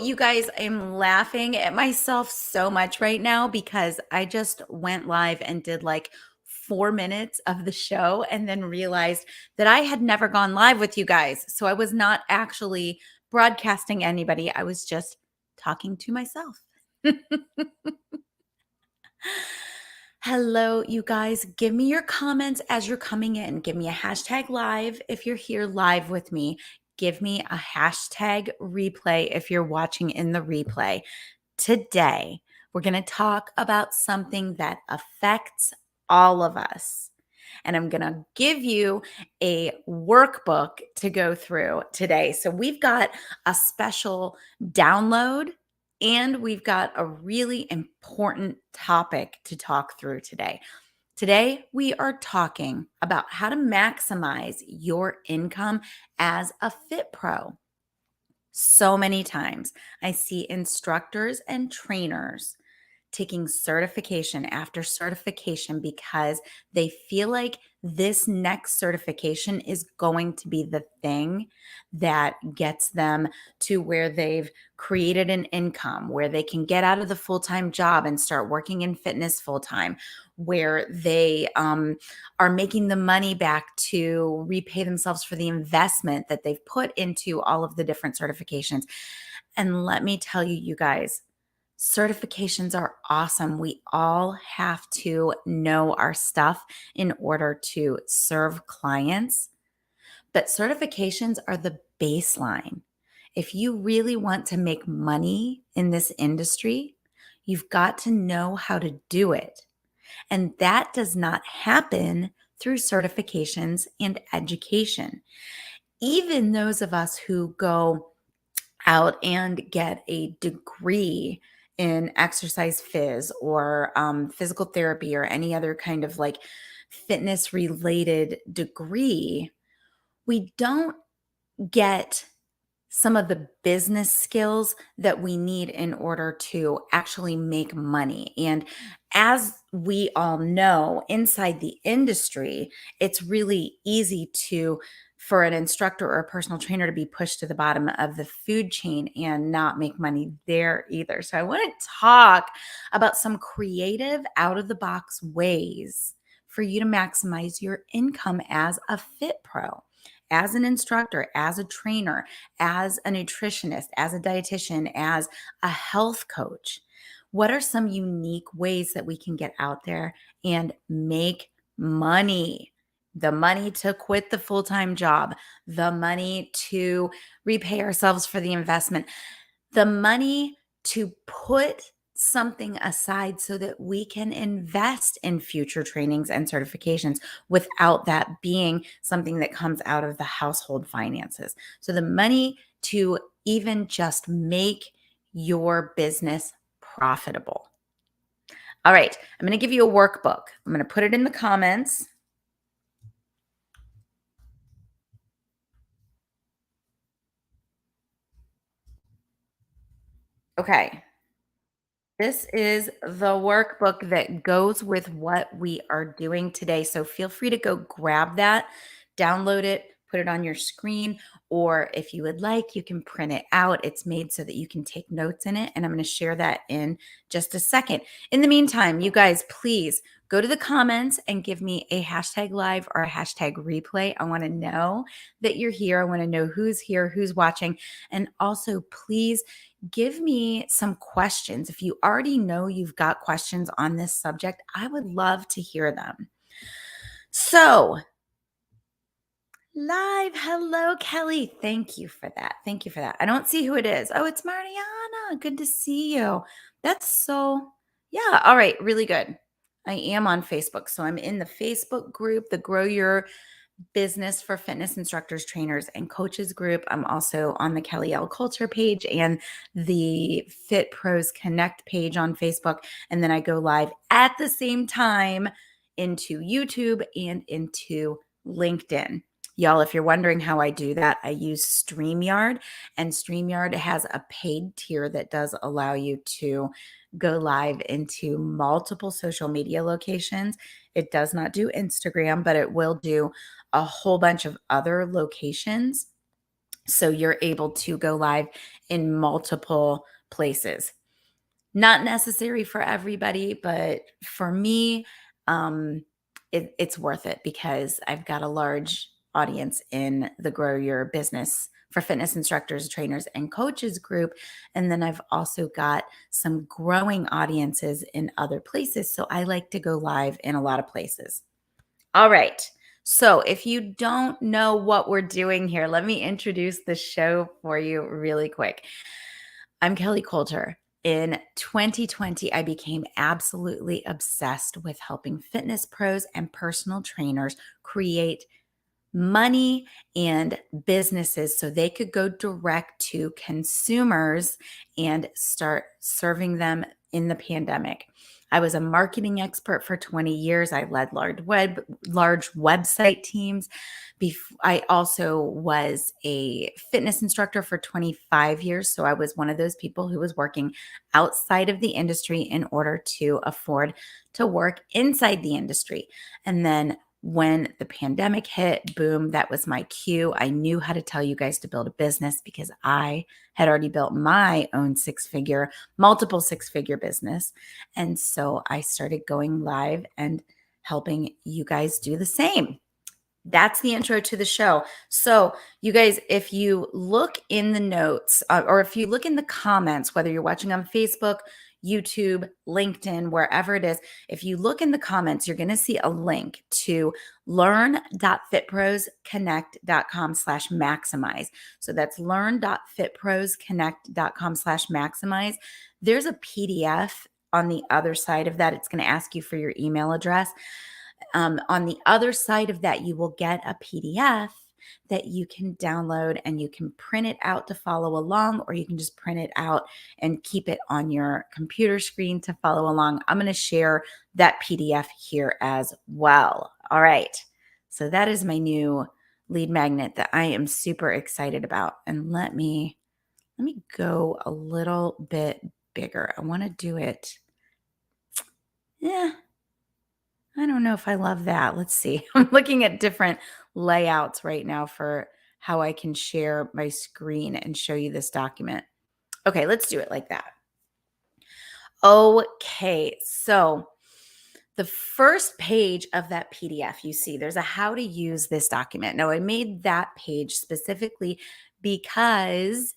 you guys, I'm laughing at myself so much right now because I just went live and did like 4 minutes of the show and then realized that I had never gone live with you guys. So I was not actually broadcasting anybody, I was just talking to myself. Hello, you guys. Give me your comments as you're coming in. Give me a hashtag live if you're here live with me. Give me a hashtag replay if you're watching in the replay. Today, we're going to talk about something that affects all of us. And I'm going to give you a workbook to go through today. So, we've got a special download and we've got a really important topic to talk through today. Today, we are talking about how to maximize your income as a Fit Pro. So many times I see instructors and trainers taking certification after certification because they feel like this next certification is going to be the thing that gets them to where they've created an income, where they can get out of the full-time job and start working in fitness full-time, where they are making the money back to repay themselves for the investment that they've put into all of the different certifications. And let me tell you, you guys, certifications are awesome. We all have to know our stuff in order to serve clients, but certifications are the baseline. If you really want to make money in this industry, you've got to know how to do it. And that does not happen through certifications and education. Even those of us who go out and get a degree in exercise phys or physical therapy or any other kind of like fitness related degree, we don't get some of the business skills that we need in order to actually make money. And as we all know, inside the industry, it's really easy for an instructor or a personal trainer to be pushed to the bottom of the food chain and not make money there either. So I want to talk about some creative out of the box ways for you to maximize your income as a Fit Pro, as an instructor, as a trainer, as a nutritionist, as a dietitian, as a health coach. What are some unique ways that we can get out there and make money? The money to quit the full-time job, the money to repay ourselves for the investment, the money to put something aside so that we can invest in future trainings and certifications without that being something that comes out of the household finances. So the money to even just make your business profitable. All right, I'm going to give you a workbook. I'm going to put it in the comments. Okay. This is the workbook that goes with what we are doing today. So feel free to go grab that, download it, put it on your screen, or if you would like, you can print it out. It's made so that you can take notes in it. And I'm going to share that in just a second. In the meantime, you guys, please go to the comments and give me a hashtag live or a hashtag replay. I want to know that you're here. I want to know who's here, who's watching. And also, please give me some questions. If you already know you've got questions on this subject, I would love to hear them. So, live. Hello, Kelly. Thank you for that. Thank you for that. I don't see who it is. Oh, it's Mariana. Good to see you. Yeah. All right. Really good. I am on Facebook. So I'm in the Facebook group, the Grow Your Business for Fitness Instructors, Trainers, and Coaches group. I'm also on the Kelly L Culture page and the Fit Pros Connect page on Facebook. And then I go live at the same time into YouTube and into LinkedIn. Y'all, if you're wondering how I do that, I use StreamYard, and StreamYard has a paid tier that does allow you to go live into multiple social media locations. It does not do Instagram, but it will do a whole bunch of other locations. So you're able to go live in multiple places. Not necessary for everybody, but for me, it's worth it because I've got a large audience in the Grow Your Business for Fitness Instructors, Trainers, and Coaches group. And then I've also got some growing audiences in other places. So I like to go live in a lot of places. All right. So if you don't know what we're doing here, let me introduce the show for you really quick. I'm Kelly Coulter. In 2020, I became absolutely obsessed with helping fitness pros and personal trainers create money and businesses so they could go direct to consumers and start serving them in the pandemic. I was a marketing expert for 20 years. I led large website teams. I also was a fitness instructor for 25 years. So I was one of those people who was working outside of the industry in order to afford to work inside the industry. And then when the pandemic hit, boom, that was my cue. I knew how to tell you guys to build a business because I had already built my own multiple six figure business. And so I started going live and helping you guys do the same. That's the intro to the show. So, you guys, if you look in the notes or if you look in the comments, whether you're watching on Facebook, YouTube, LinkedIn, wherever it is, if you look in the comments, you're going to see a link to learn.fitprosconnect.com/maximize. So that's learn.fitprosconnect.com/maximize. There's a PDF on the other side of that. It's going to ask you for your email address. On the other side of that, you will get a PDF that you can download and you can print it out to follow along, or you can just print it out and keep it on your computer screen to follow along. I'm going to share that PDF here as well. All right. So that is my new lead magnet that I am super excited about. And let me go a little bit bigger. I want to do it. Yeah. I don't know if I love that. Let's see. I'm looking at different layouts right now for how I can share my screen and show you this document. Okay, let's do it like that. Okay, so the first page of that PDF, you see there's a how to use this document. Now, I made that page specifically because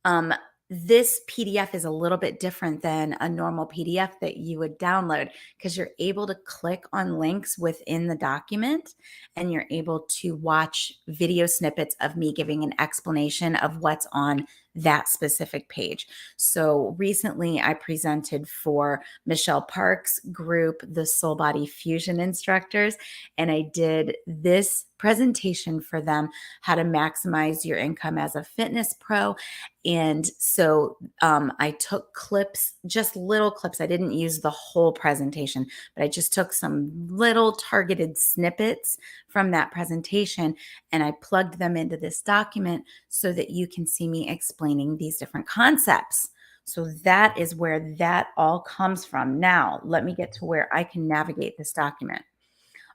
um, this PDF is a little bit different than a normal PDF that you would download because you're able to click on links within the document and you're able to watch video snippets of me giving an explanation of what's on that specific page. So recently I presented for Michelle Park's group, the Soul Body Fusion Instructors, and I did this presentation for them, how to maximize your income as a fitness pro. And so I took clips, just little clips. I didn't use the whole presentation, but I just took some little targeted snippets from that presentation and I plugged them into this document so that you can see me explaining these different concepts. So that is where that all comes from. Now, let me get to where I can navigate this document.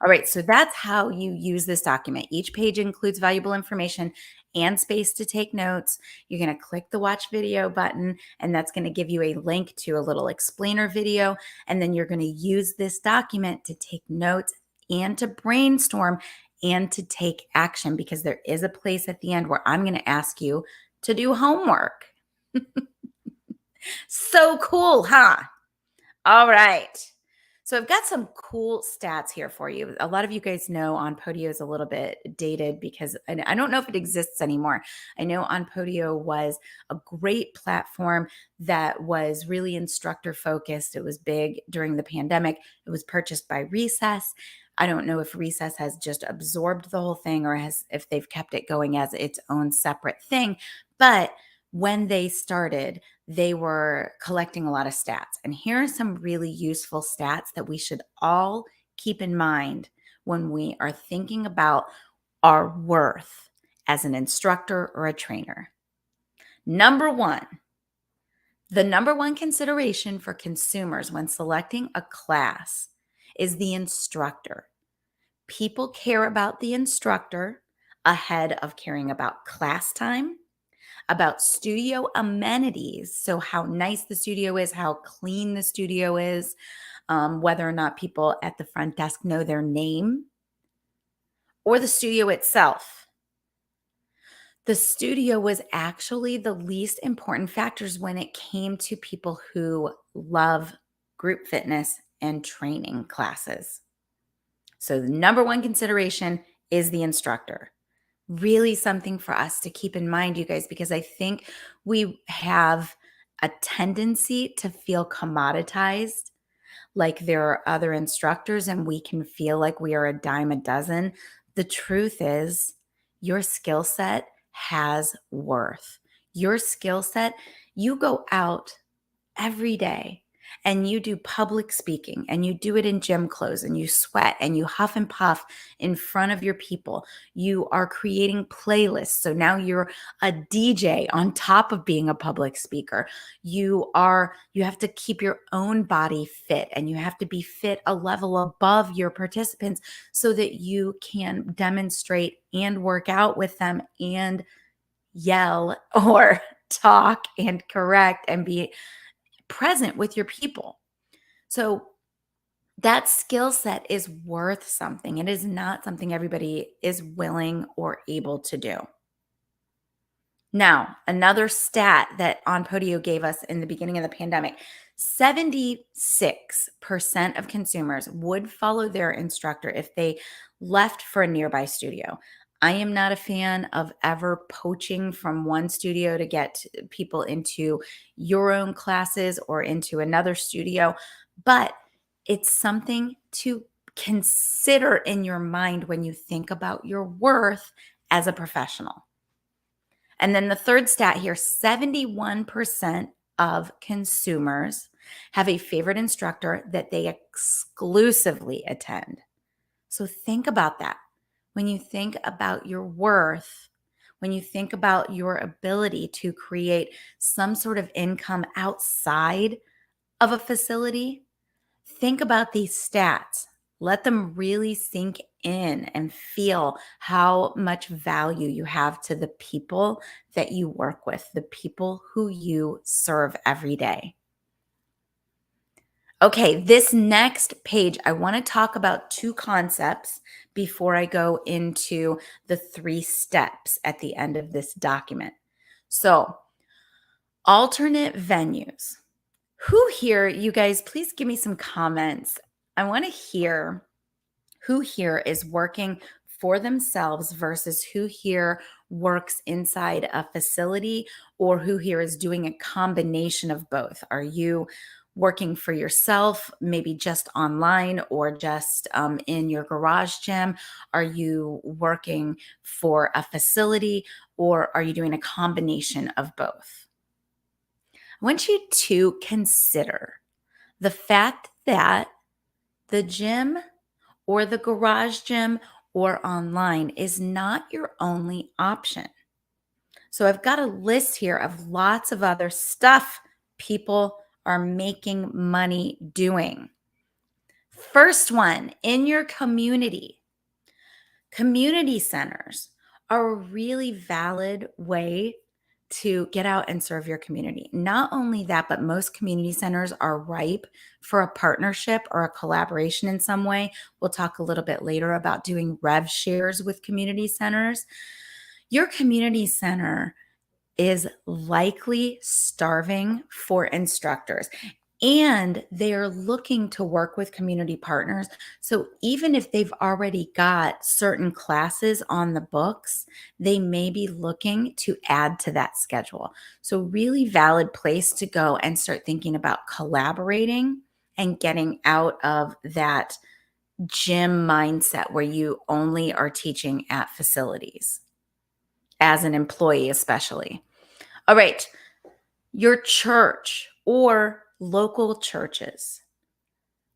All right, so that's how you use this document. Each page includes valuable information and space to take notes. You're going to click the watch video button, and that's going to give you a link to a little explainer video. And then you're going to use this document to take notes and to brainstorm and to take action, because there is a place at the end where I'm going to ask you to do homework. So cool, huh? All right. So I've got some cool stats here for you. A lot of you guys know On Podio is a little bit dated because I don't know if it exists anymore. I know On Podio was a great platform that was really instructor focused. It was big during the pandemic. It was purchased by Recess. I don't know if Recess has just absorbed the whole thing or if they've kept it going as its own separate thing. But when they started, they were collecting a lot of stats. And here are some really useful stats that we should all keep in mind when we are thinking about our worth as an instructor or a trainer. Number one, the number one consideration for consumers when selecting a class is the instructor. People care about the instructor ahead of caring about class time, about studio amenities. So, how nice the studio is, how clean the studio is, whether or not people at the front desk know their name, or the studio itself. The studio was actually the least important factors when it came to people who love group fitness and training classes. So, the number one consideration is the instructor. Really something for us to keep in mind, you guys, because I think we have a tendency to feel commoditized, like there are other instructors and we can feel like we are a dime a dozen. The truth is, your skill set has worth. Your skill set, you go out every day and you do public speaking and you do it in gym clothes and you sweat and you huff and puff in front of your people. You are creating playlists. So now you're a DJ on top of being a public speaker. You have to keep your own body fit and you have to be fit a level above your participants so that you can demonstrate and work out with them and yell or talk and correct and be present with your people. So that skill set is worth something. It is not something everybody is willing or able to do. Now, another stat that On Podio gave us in the beginning of the pandemic, 76% of consumers would follow their instructor if they left for a nearby studio. I am not a fan of ever poaching from one studio to get people into your own classes or into another studio, but it's something to consider in your mind when you think about your worth as a professional. And then the third stat here, 71% of consumers have a favorite instructor that they exclusively attend. So think about that. When you think about your worth, when you think about your ability to create some sort of income outside of a facility, think about these stats. Let them really sink in and feel how much value you have to the people that you work with, the people who you serve every day. Okay, this next page, I want to talk about two concepts before I go into the 3 steps at the end of this document. So, alternate venues. Who here, you guys, please give me some comments. I want to hear who here is working for themselves versus who here works inside a facility or who here is doing a combination of both. Are you working for yourself, maybe just online or just in your garage gym? Are you working for a facility or are you doing a combination of both? I want you to consider the fact that the gym or the garage gym or online is not your only option. So I've got a list here of lots of other stuff people are making money doing. First one, in your community. Community centers are a really valid way to get out and serve your community. Not only that, but most community centers are ripe for a partnership or a collaboration in some way. We'll talk a little bit later about doing rev shares with community centers. Your community center is likely starving for instructors and they are looking to work with community partners. So even if they've already got certain classes on the books, they may be looking to add to that schedule. So really valid place to go and start thinking about collaborating and getting out of that gym mindset where you only are teaching at facilities as an employee, especially. All right, your church or local churches,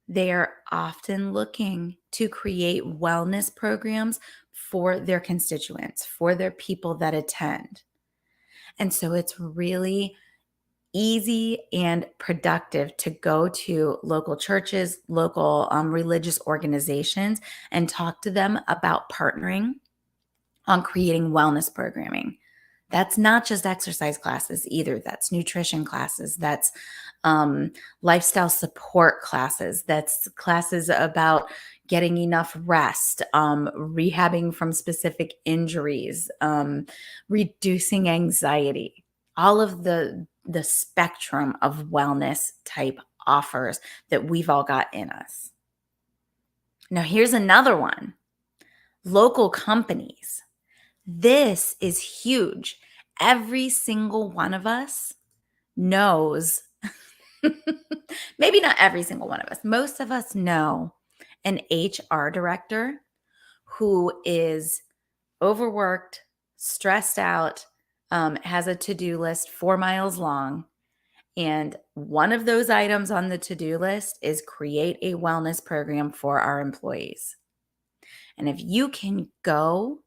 they are often looking to create wellness programs for their constituents, for their people that attend. And so it's really easy and productive to go to local churches, local religious organizations, and talk to them about partnering on creating wellness programming. That's not just exercise classes either. That's nutrition classes. That's um, lifestyle support classes. That's classes about getting enough rest, rehabbing from specific injuries, reducing anxiety. All of the spectrum of wellness type offers that we've all got in us. Now, here's another one: local companies. This is huge. Every single one of us knows, maybe not every single one of us, most of us know an HR director who is overworked, stressed out, has a to do list 4 miles long. And one of those items on the to do list is create a wellness program for our employees. And if you can go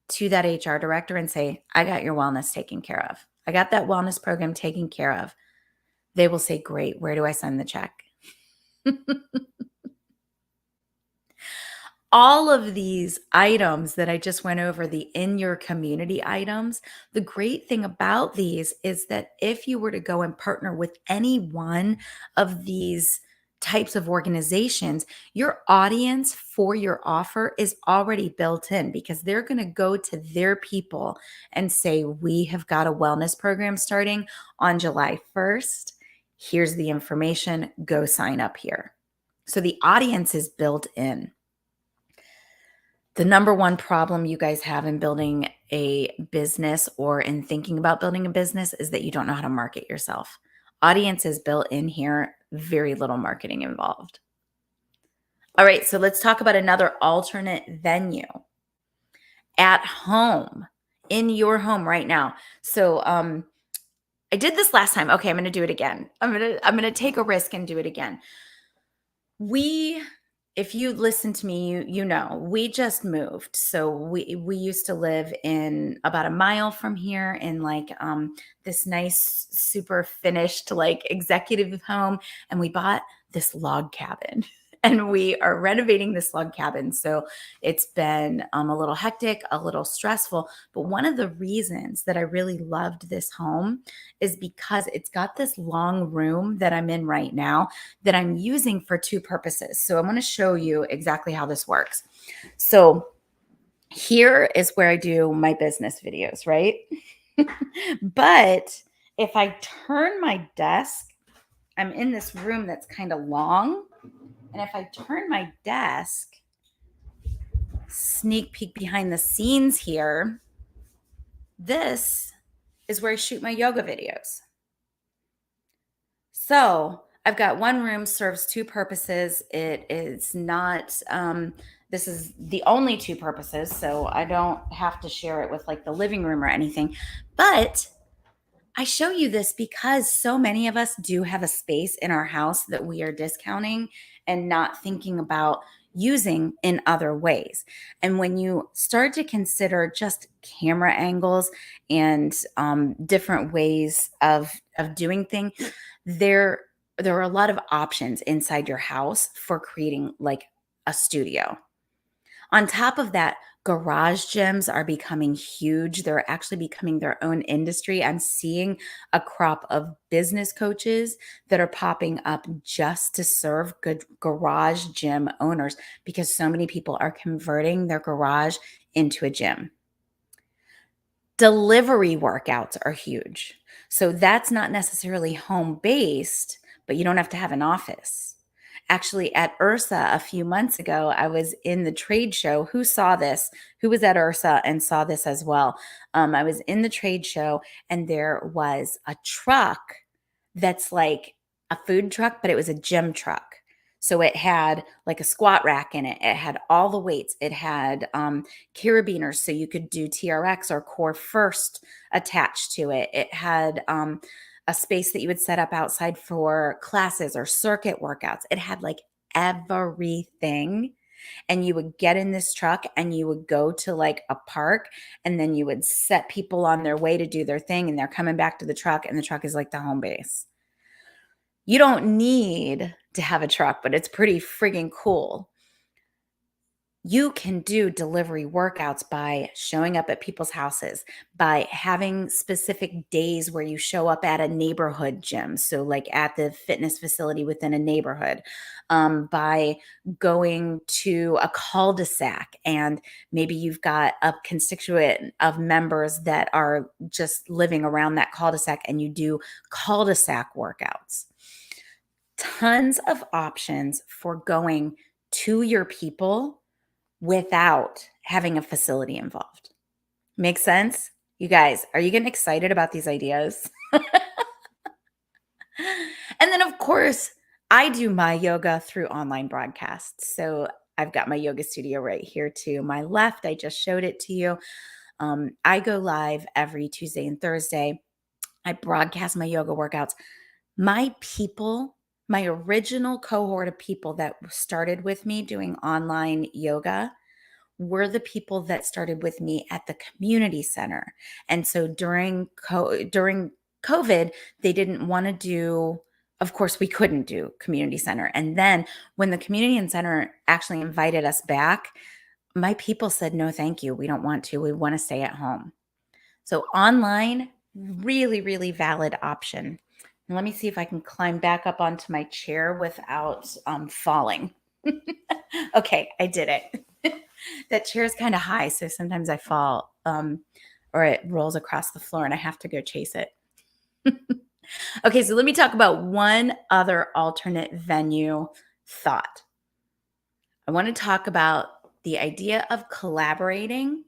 to that HR director and say, I got your wellness taken care of, I got that wellness program taken care of, they will say, great, where do I send the check? All of these items that I just went over, the in your community items, the great thing about these is that if you were to go and partner with any one of these types of organizations, your audience for your offer is already built in, because they're going to go to their people and say, we have got a wellness program starting on July 1st. Here's the information. Go sign up here. So the audience is built in. The number one problem you guys have in building a business or in thinking about building a business is that you don't know how to market yourself. Audience is built in here, very little marketing involved. All right, so let's talk about another alternate venue. At home, in your home right now. So I did this last time. Okay, I'm going to do it again. I'm going to take a risk and do it again. If you listen to me, you know, we just moved. So we used to live in about a mile from here in like this nice, super finished like executive home. And we bought this log cabin and we are renovating this log cabin. So it's been a little hectic, a little stressful. But one of the reasons that I really loved this home is because it's got this long room that I'm in right now that I'm using for two purposes. So I'm going to show you exactly how this works. So here is where I do my business videos, right? But if I turn my desk, I'm in this room that's kind of long. And if I turn my desk, sneak peek behind the scenes here, this is where I shoot my yoga videos. So I've got one room, serves two purposes. It is not, this is the only two purposes. So I don't have to share it with like the living room or anything. But I show you this because so many of us do have a space in our house that we are discounting and not thinking about using in other ways. And when you start to consider just camera angles and different ways of doing things, there are a lot of options inside your house for creating like a studio. On top of that, garage gyms are becoming huge. They're actually becoming their own industry. I'm seeing a crop of business coaches that are popping up just to serve good garage gym owners because so many people are converting their garage into a gym. Delivery workouts are huge. So that's not necessarily home based, but you don't have to have an office. Actually, at URSA a few months ago, I was in the trade show. Who saw this? Who was at URSA and saw this as well? I was in the trade show and there was a truck that's like a food truck, but it was a gym truck. So it had like a squat rack in it. It had all the weights. It had carabiners, so you could do TRX or core first attached to it. It had a space that you would set up outside for classes or circuit workouts. It had like everything. And you would get in this truck and you would go to like a park and then you would set people on their way to do their thing and they're coming back to the truck and the truck is like the home base. You don't need to have a truck, but it's pretty friggin' cool. You can do delivery workouts by showing up at people's houses, by having specific days where you show up at a neighborhood gym. So, like at the fitness facility within a neighborhood, by going to a cul de sac, and maybe you've got a constituent of members that are just living around that cul de sac and you do cul de sac workouts. Tons of options for going to your people without having a facility involved. Make sense? You guys, are you getting excited about these ideas? And then, of course, I do my yoga through online broadcasts. So I've got my yoga studio right here to my left. I just showed it to you. I go live every Tuesday and Thursday. I broadcast my yoga workouts. My people, my original cohort of people that started with me doing online yoga, were the people that started with me at the community center. And so during COVID, they didn't want to do, of course, we couldn't do community center. And then when the community center actually invited us back, my people said, no, thank you. We don't want to. We want to stay at home. So online, really, really valid option. And let me see if I can climb back up onto my chair without falling. Okay, I did it. That chair is kind of high, so sometimes I fall or it rolls across the floor and I have to go chase it. Okay, so let me talk about one other alternate venue thought. I want to talk about the idea of collaborating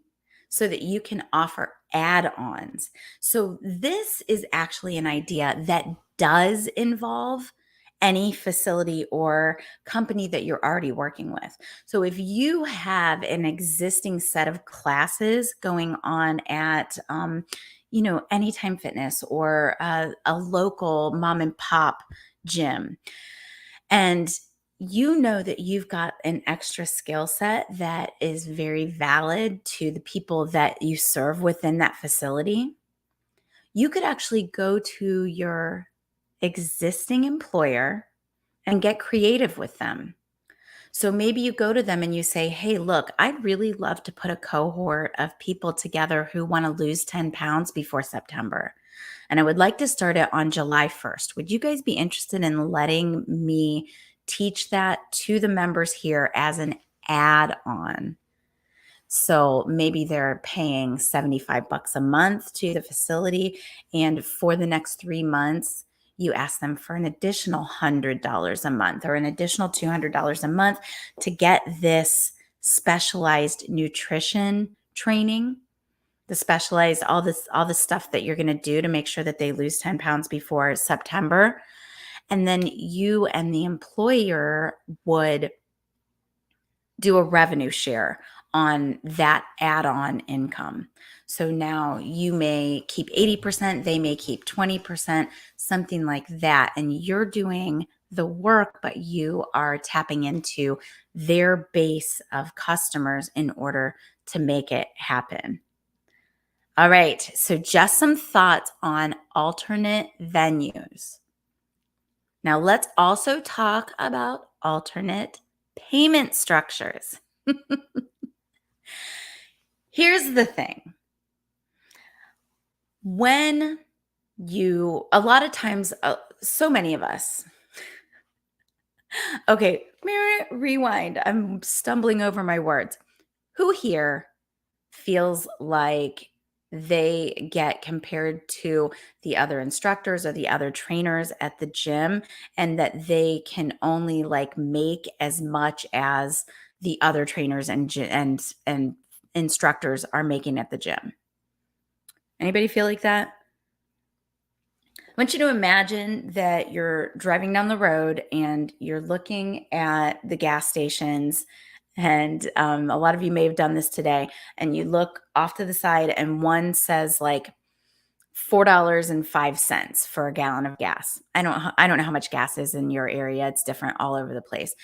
so that you can offer add-ons. So this is actually an idea that does involve any facility or company that you're already working with. So if you have an existing set of classes going on at Anytime Fitness or a local mom and pop gym, and you know that you've got an extra skill set that is very valid to the people that you serve within that facility, you could actually go to your existing employer and get creative with them. So maybe you go to them and you say, hey, look, I'd really love to put a cohort of people together who want to lose 10 pounds before September. And I would like to start it on July 1st. Would you guys be interested in letting me teach that to the members here as an add-on? So maybe they're paying $75 a month to the facility. And for the next 3 months, you ask them for an additional $100 a month or an additional $200 a month to get this specialized nutrition training, the specialized, all the stuff that you're going to do to make sure that they lose 10 pounds before September. And then you and the employer would do a revenue share on that add-on income. So now you may keep 80%, they may keep 20%, something like that. And you're doing the work, but you are tapping into their base of customers in order to make it happen. All right, so just some thoughts on alternate venues. Now let's also talk about alternate payment structures. Here's the thing. A lot of times, so many of us, okay, rewind. I'm stumbling over my words. Who here feels like they get compared to the other instructors or the other trainers at the gym and that they can only make as much as the other trainers and instructors are making at the gym? Anybody feel like that? I want you to imagine that you're driving down the road and you're looking at the gas stations. And a lot of you may have done this today. And you look off to the side and one says like $4.05 for a gallon of gas. I don't know how much gas is in your area. It's different all over the place.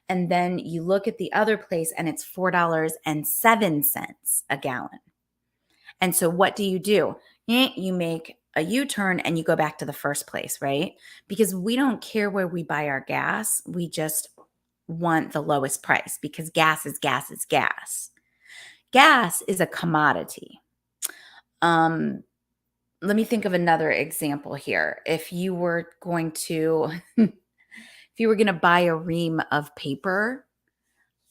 And then you look at the other place and it's $4.07 a gallon. And so what do? You make a U-turn and you go back to the first place, right? Because we don't care where we buy our gas. We just want the lowest price because gas is gas is gas. Gas is a commodity. Um, Let me think of another example here. If you were going to if you were going to buy a ream of paper,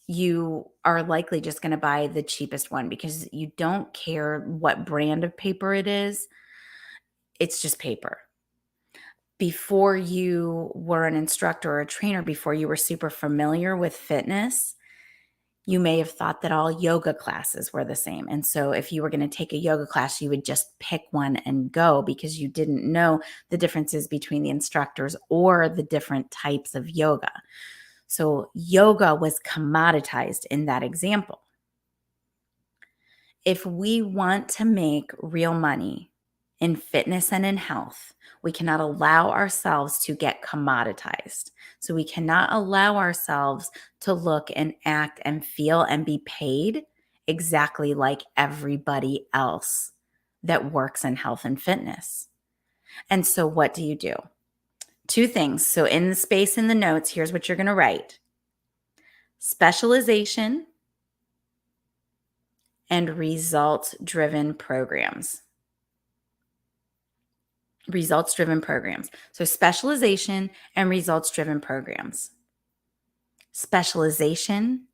you are likely just going to buy the cheapest one because you don't care what brand of paper it is. It's just paper. Before you were an instructor or a trainer, before you were super familiar with fitness, you may have thought that all yoga classes were the same. And so if you were going to take a yoga class, you would just pick one and go because you didn't know the differences between the instructors or the different types of yoga. So yoga was commoditized in that example. If we want to make real money in fitness and in health, we cannot allow ourselves to get commoditized. So we cannot allow ourselves to look and act and feel and be paid exactly like everybody else that works in health and fitness. And so what do? Two things. So in the space in the notes, here's what you're going to write: specialization and results-driven programs. Results-driven programs. So specialization and results-driven programs. Specialization.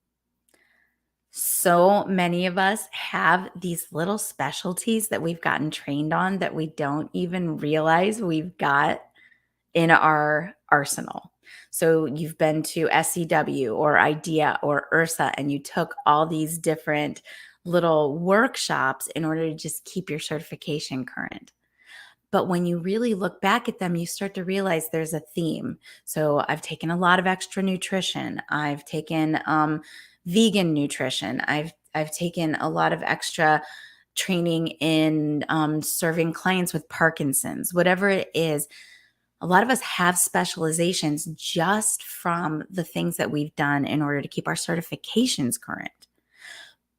So many of us have these little specialties that we've gotten trained on that we don't even realize we've got in our arsenal. So you've been to SCW or IDEA or URSA, and you took all these different little workshops in order to just keep your certification current. But when you really look back at them, you start to realize there's a theme. So I've taken a lot of extra nutrition. I've taken vegan nutrition. I've taken a lot of extra training in serving clients with Parkinson's, whatever it is. A lot of us have specializations just from the things that we've done in order to keep our certifications current.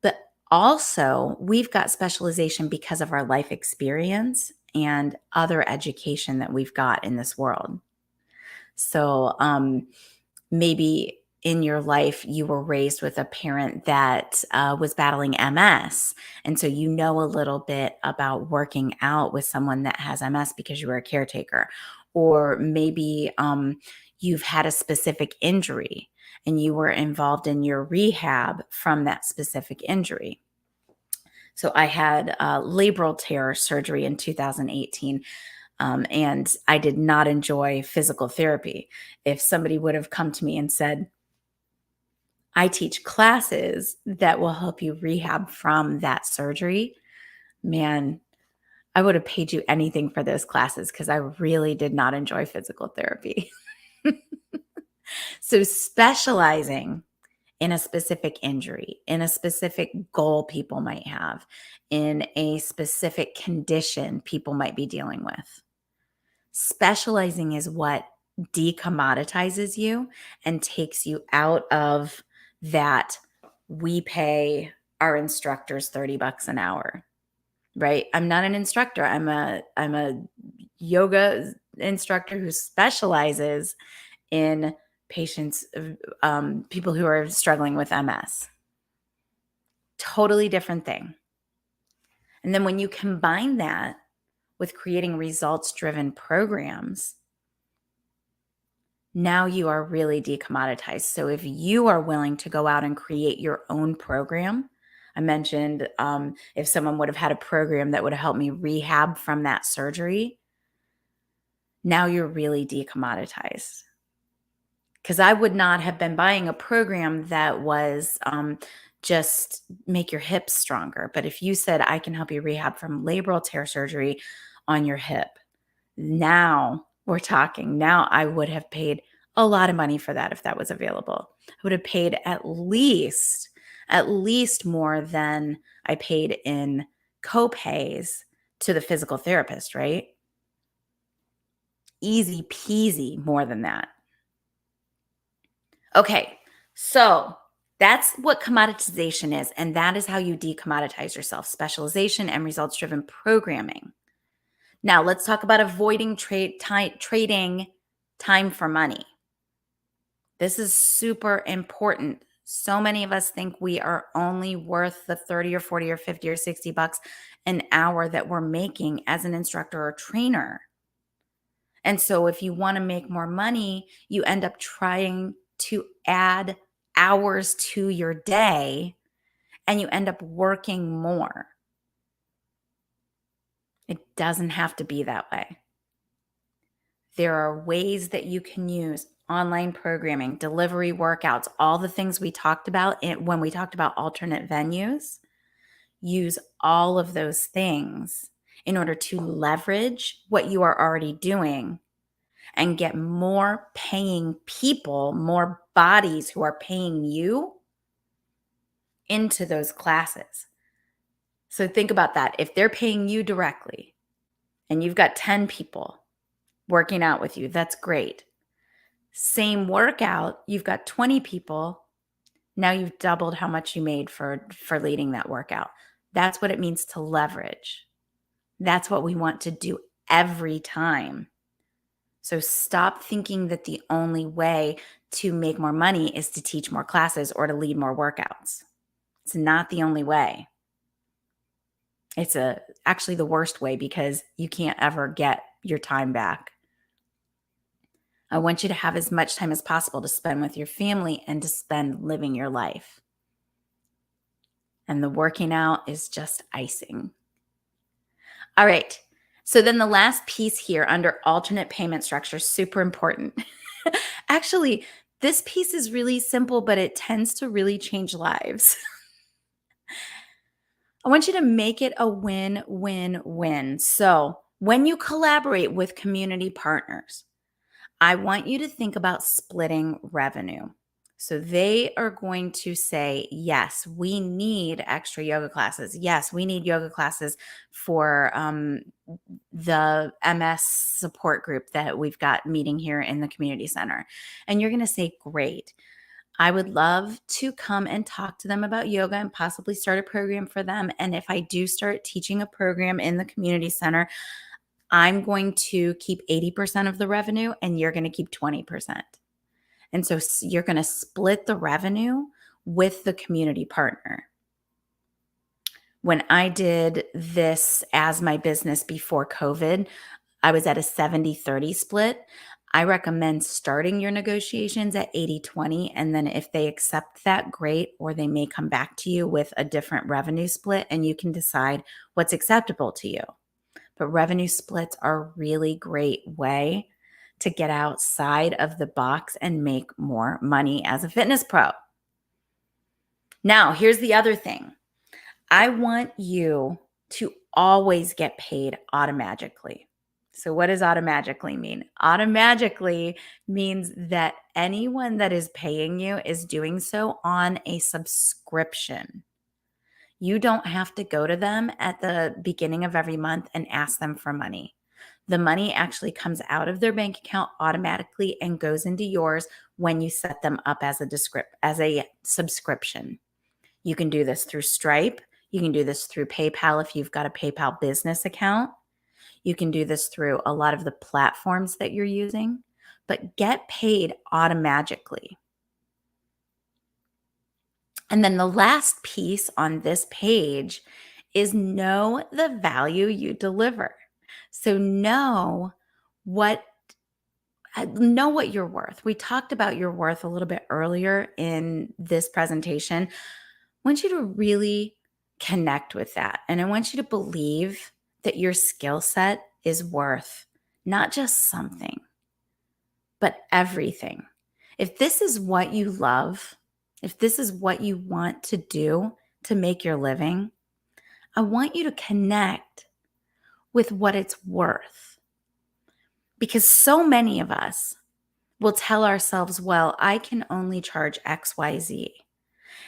But also, we've got specialization because of our life experience and other education that we've got in this world. So maybe in your life, you were raised with a parent that was battling MS. And so you know a little bit about working out with someone that has MS because you were a caretaker. Or maybe you've had a specific injury and you were involved in your rehab from that specific injury. So I had labral tear surgery in 2018. And I did not enjoy physical therapy. If somebody would have come to me and said, I teach classes that will help you rehab from that surgery, man, I would have paid you anything for those classes because I really did not enjoy physical therapy. So specializing in a specific injury, in a specific goal people might have, in a specific condition people might be dealing with. Specializing is what decommoditizes you and takes you out of that we pay our instructors $30 an hour, right? I'm not an instructor. I'm a yoga instructor who specializes in patients, people who are struggling with MS. Totally different thing. And then when you combine that with creating results-driven programs, now you are really decommoditized. So if you are willing to go out and create your own program, I mentioned if someone would have had a program that would have helped me rehab from that surgery, now you're really decommoditized. Because I would not have been buying a program that was just make your hips stronger. But if you said, I can help you rehab from labral tear surgery on your hip, now we're talking. Now I would have paid a lot of money for that if that was available. I would have paid at least more than I paid in co-pays to the physical therapist, right? Easy peasy more than that. Okay, so that's what commoditization is, and that is how you decommoditize yourself: specialization and results-driven programming. Now, let's talk about avoiding trading time for money. This is super important. So many of us think we are only worth the 30 or 40 or 50 or 60 bucks an hour that we're making as an instructor or trainer. And so if you want to make more money, you end up trying to add hours to your day and you end up working more. It doesn't have to be that way. There are ways that you can use online programming, delivery workouts, all the things we talked about when we talked about alternate venues. Use all of those things in order to leverage what you are already doing and get more paying people, more bodies who are paying you into those classes. So think about that. If they're paying you directly and you've got 10 people working out with you, that's great. Same workout, you've got 20 people. Now you've doubled how much you made for leading that workout. That's what it means to leverage. That's what we want to do every time. So stop thinking that the only way to make more money is to teach more classes or to lead more workouts. It's not the only way. It's actually the worst way because you can't ever get your time back. I want you to have as much time as possible to spend with your family and to spend living your life. And the working out is just icing. All right. So then the last piece here under alternate payment structure, super important. Actually, this piece is really simple, but it tends to really change lives. I want you to make it a win-win-win. So when you collaborate with community partners, I want you to think about splitting revenue. So they are going to say, yes, we need extra yoga classes. Yes, we need yoga classes for the MS support group that we've got meeting here in the community center. And you're going to say, great. I would love to come and talk to them about yoga and possibly start a program for them. And if I do start teaching a program in the community center, I'm going to keep 80% of the revenue and you're going to keep 20%. And so you're going to split the revenue with the community partner. When I did this as my business before COVID, I was at a 70-30 split. I recommend starting your negotiations at 80-20. And then if they accept that, great, or they may come back to you with a different revenue split and you can decide what's acceptable to you. But revenue splits are a really great way to get outside of the box and make more money as a fitness pro. Now, here's the other thing. I want you to always get paid automatically. So what does automatically mean? Automatically means that anyone that is paying you is doing so on a subscription. You don't have to go to them at the beginning of every month and ask them for money. The money actually comes out of their bank account automatically and goes into yours when you set them up as a subscription. You can do this through Stripe. You can do this through PayPal if you've got a PayPal business account. You can do this through a lot of the platforms that you're using, but get paid automatically. And then the last piece on this page is know the value you deliver. So know what you're worth. We talked about your worth a little bit earlier in this presentation. I want you to really connect with that. And I want you to believe that your skill set is worth not just something, but everything. If this is what you love, if this is what you want to do to make your living, I want you to connect with what it's worth. Because so many of us will tell ourselves, well, I can only charge XYZ.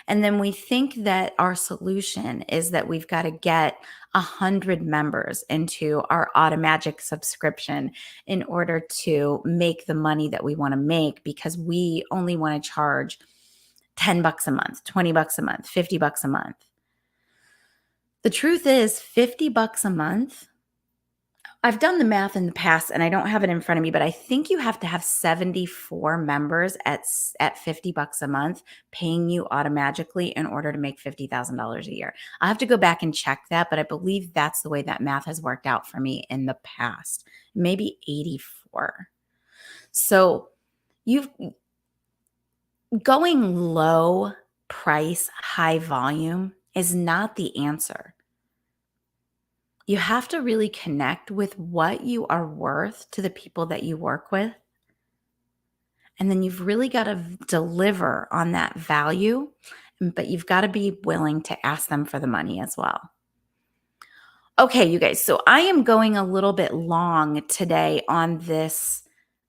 And then we think that our solution is that we've got to get 100 members into our automatic subscription in order to make the money that we want to make because we only want to charge 10 bucks a month, 20 bucks a month, 50 bucks a month. The truth is 50 bucks a month I've done the math in the past and I don't have it in front of me, but I think you have to have 74 members at 50 bucks a month paying you automatically in order to make $50,000 a year. I'll have to go back and check that, but I believe that's the way that math has worked out for me in the past. Maybe 84. So you've going low price, high volume is not the answer. You have to really connect with what you are worth to the people that you work with. And then you've really got to deliver on that value, but you've got to be willing to ask them for the money as well. Okay, you guys, so I am going a little bit long today on this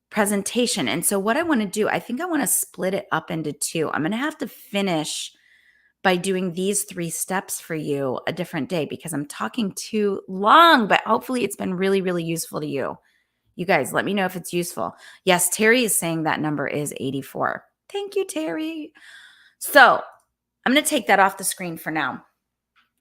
presentation. And so, what I want to do, I think I want to split it up into two. I'm going to have to finish by doing these 3 steps for you a different day because I'm talking too long, but hopefully it's been really, really useful to you. You guys, let me know if it's useful. Yes, Terry is saying that number is 84. Thank you, Terry. So I'm going to take that off the screen for now.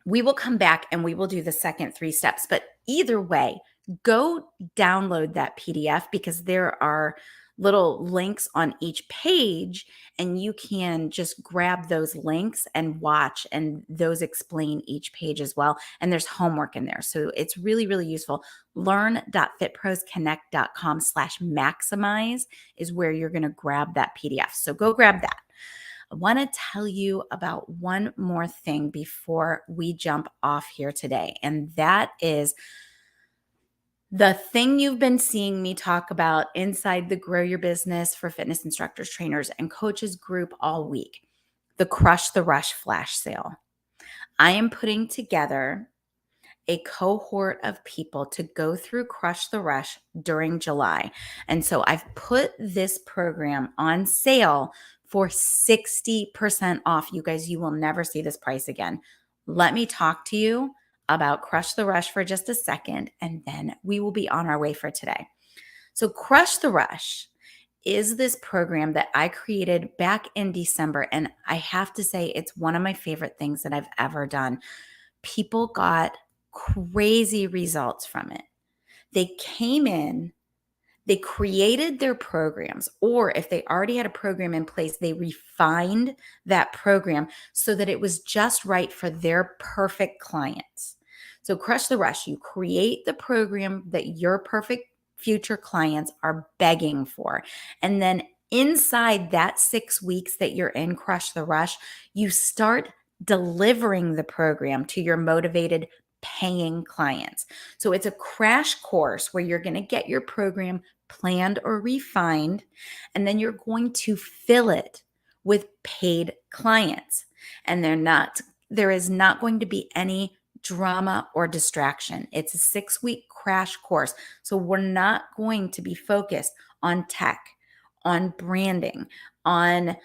We will come back and we will do the second 3 steps. But either way, go download that PDF because there are little links on each page and you can just grab those links and watch, and those explain each page as well. And there's homework in there. So it's really, really useful. Learn.fitprosconnect.com/maximize is where you're going to grab that PDF. So go grab that. I want to tell you about one more thing before we jump off here today, and that is the thing you've been seeing me talk about inside the Grow Your Business for Fitness Instructors, Trainers, and Coaches group all week, the Crush the Rush flash sale. I am putting together a cohort of people to go through Crush the Rush during July. And so I've put this program on sale for 60% off. You guys, you will never see this price again. Let me talk to you about Crush the Rush for just a second, and then we will be on our way for today. So Crush the Rush is this program that I created back in December, and I have to say it's one of my favorite things that I've ever done. People got crazy results from it. They came in, they created their programs, or if they already had a program in place, they refined that program so that it was just right for their perfect clients. So, Crush the Rush, you create the program that your perfect future clients are begging for. And then inside that 6 weeks that you're in Crush the Rush, you start delivering the program to your motivated paying clients. So it's a crash course where you're going to get your program planned or refined, and then you're going to fill it with paid clients. And there is not going to be any drama or distraction. It's a 6-week crash course. So we're not going to be focused on tech, on branding, on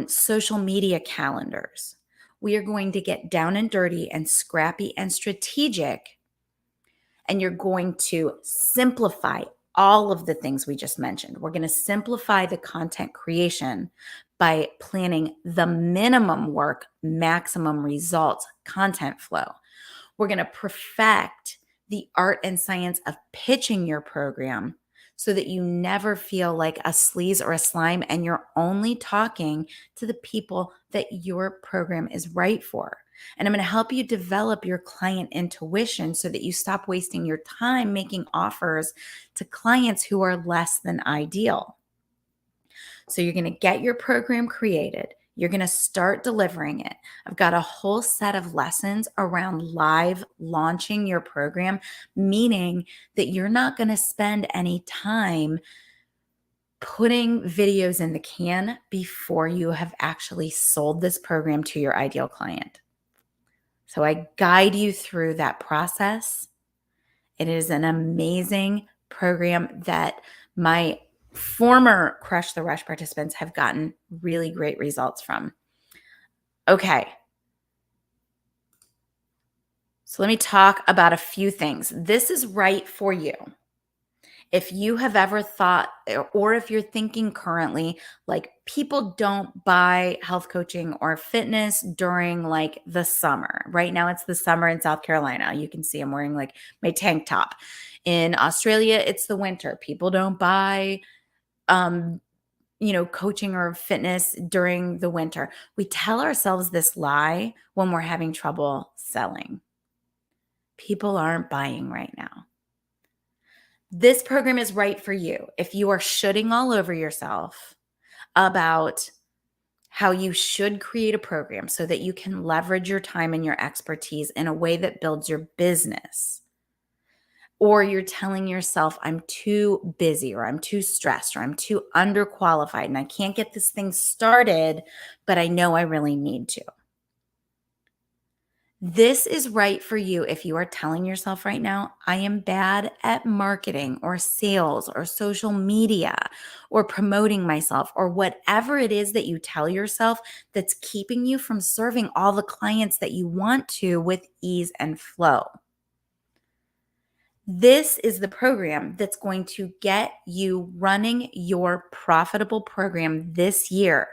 social media calendars. We are going to get down and dirty and scrappy and strategic. And you're going to simplify all of the things we just mentioned. We're going to simplify the content creation by planning the minimum work, maximum results content flow. We're going to perfect the art and science of pitching your program so that you never feel like a sleaze or a slime and you're only talking to the people that your program is right for. And I'm going to help you develop your client intuition so that you stop wasting your time making offers to clients who are less than ideal. So you're going to get your program created. You're going to start delivering it. I've got a whole set of lessons around live launching your program, meaning that you're not going to spend any time putting videos in the can before you have actually sold this program to your ideal client. So I guide you through that process. It is an amazing program that my former Crush the Rush participants have gotten really great results from. Okay. So let me talk about a few things. This is right for you. If you have ever thought, or if you're thinking currently, like people don't buy health coaching or fitness during like the summer. Right now it's the summer in South Carolina. You can see I'm wearing like my tank top. In Australia, it's the winter. People don't buy coaching or fitness during the winter. We tell ourselves this lie when we're having trouble selling. People aren't buying right now. This program is right for you. If you are shooting all over yourself about how you should create a program so that you can leverage your time and your expertise in a way that builds your business, or you're telling yourself, I'm too busy, or I'm too stressed, or I'm too underqualified, and I can't get this thing started, but I know I really need to. This is right for you if you are telling yourself right now, I am bad at marketing or sales or social media or promoting myself or whatever it is that you tell yourself that's keeping you from serving all the clients that you want to with ease and flow. This is the program that's going to get you running your profitable program this year.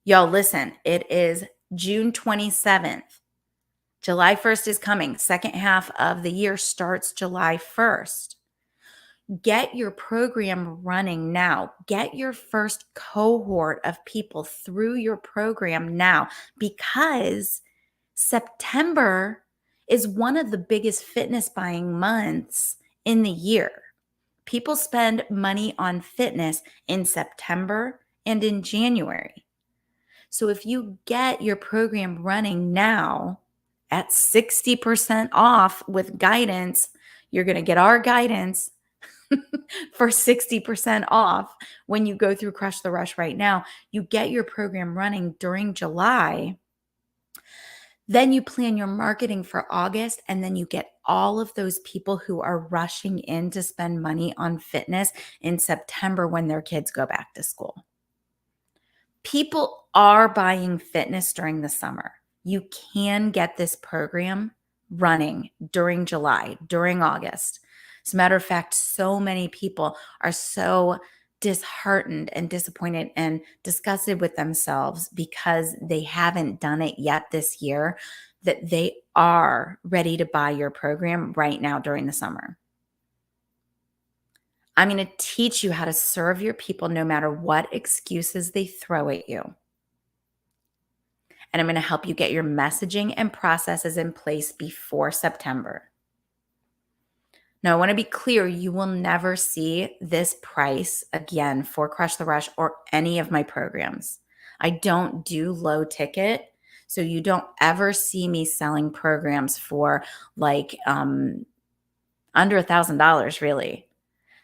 Y'all, listen, it is June 27th. July 1st is coming. Second half of the year starts July 1st. Get your program running now. Get your first cohort of people through your program now, because September is one of the biggest fitness buying months in the year. People spend money on fitness in September and in January. So if you get your program running now at 60% off with guidance, you're going to get our guidance for 60% off when you go through Crush the Rush right now. You get your program running during July. Then you plan your marketing for August, and then you get all of those people who are rushing in to spend money on fitness in September when their kids go back to school. People are buying fitness during the summer. You can get this program running during July, during August. As a matter of fact, so many people are so disheartened and disappointed and disgusted with themselves because they haven't done it yet this year, that they are ready to buy your program right now during the summer. I'm going to teach you how to serve your people no matter what excuses they throw at you. And I'm going to help you get your messaging and processes in place before September. Now, I want to be clear, you will never see this price again for Crush the Rush or any of my programs. I don't do low ticket, so you don't ever see me selling programs for like under $1,000 really.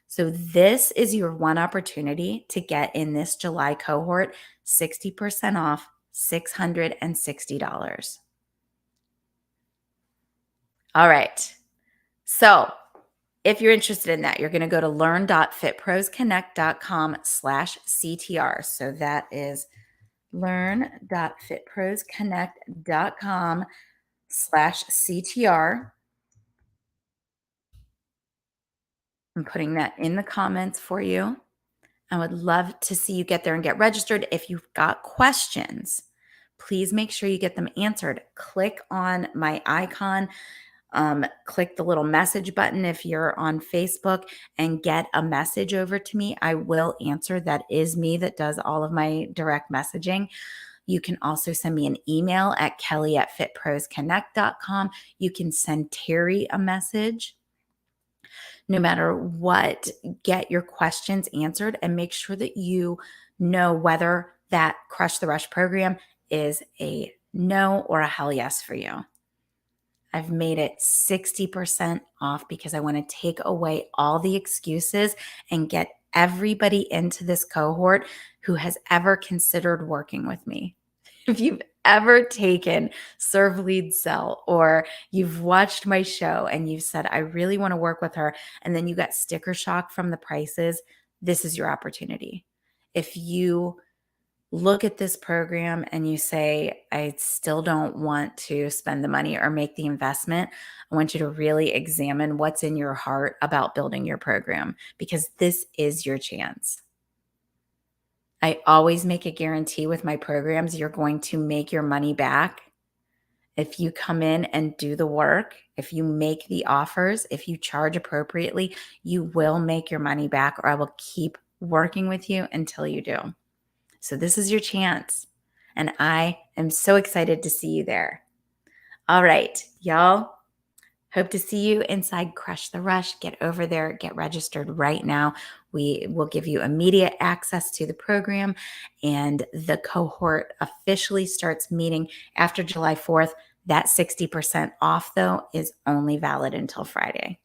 So this is your one opportunity to get in this July cohort, 60% off, $660. All right. So if you're interested in that, you're going to go to learn.fitprosconnect.com/CTR. So that is learn.fitprosconnect.com/CTR. I'm putting that in the comments for you. I would love to see you get there and get registered. If you've got questions, please make sure you get them answered. Click on my icon. Click the little message button if you're on Facebook and get a message over to me. I will answer. That is me that does all of my direct messaging. You can also send me an email at kelly@fitprosconnect.com. You can send Terry a message. No matter what, get your questions answered and make sure that you know whether that Crush the Rush program is a no or a hell yes for you. I've made it 60% off because I want to take away all the excuses and get everybody into this cohort who has ever considered working with me. If you've ever taken Serve Lead Sell, or you've watched my show and you've said, I really want to work with her, and then you got sticker shock from the prices, this is your opportunity. If you look at this program and you say, I still don't want to spend the money or make the investment, I want you to really examine what's in your heart about building your program, because this is your chance. I always make a guarantee with my programs, you're going to make your money back. If you come in and do the work, if you make the offers, if you charge appropriately, you will make your money back, or I will keep working with you until you do. So this is your chance. And I am so excited to see you there. All right, y'all. Hope to see you inside Crush the Rush. Get over there, get registered right now. We will give you immediate access to the program, and the cohort officially starts meeting after July 4th. That 60% off, though, is only valid until Friday.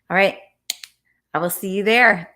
All right, I will see you there.